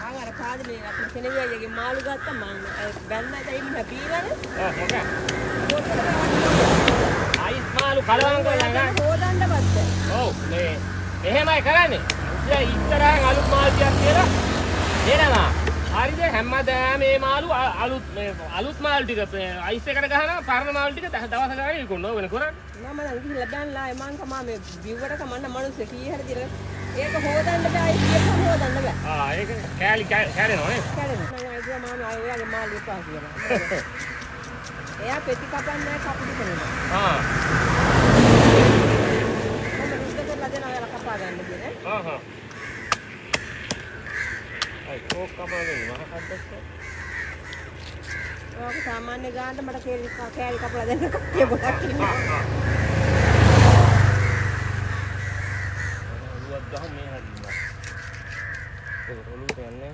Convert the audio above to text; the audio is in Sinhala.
ආගාර පාදනේ අපේ කෙනෙකුගේ මාළු ගත්තා මම බැන්නා දෙයින් හැපීලානේ. මොකක්ද? අයිස් මාළු කලවම් කරලා ගන්න. හොදන්න බද්ද. ඔව් මේ එහෙමයි කරන්නේ. ඉතින් ඉතරහන් අලුත් මාළු ටිකක් කියලා දෙනවා. හරිද? හැමදාම මේ මාළු අලුත් මාළු ටික අයිස් එකට ගහනවා පරණ මාළු ටික දවස් ගානේ විකුණනවා වෙන කරන්නේ. මම නම් ගිහිල්ලා බැන්නා මං කමා මේ බිව්වට කමන්න මිනිස්සු කී හරි දින ඒක හොදන්න බෑ අයිස් එක හොදන්න බෑ. ඒක කැඩෙනවා නේ. කැඩෙනවා. මම අයියා මාම ඔයාගේ මාළු එපා කියලා. එයා පෙති කපන්නේ කපුටි කරනවා. මම රුද්ද කරලා දෙනවා එයාලා කපා ගන්න කියන්නේ. අයි කෝක් කපන්නේ මහා කද්දස්ස. ඔයාගේ සාමාන්‍ය ගානට මට කෑලි කපලා දෙන්න කප්පිය ගොඩක් ඉන්නවා. ගහම මේ හරියට. ඒක ඔලුවට යන්නේ.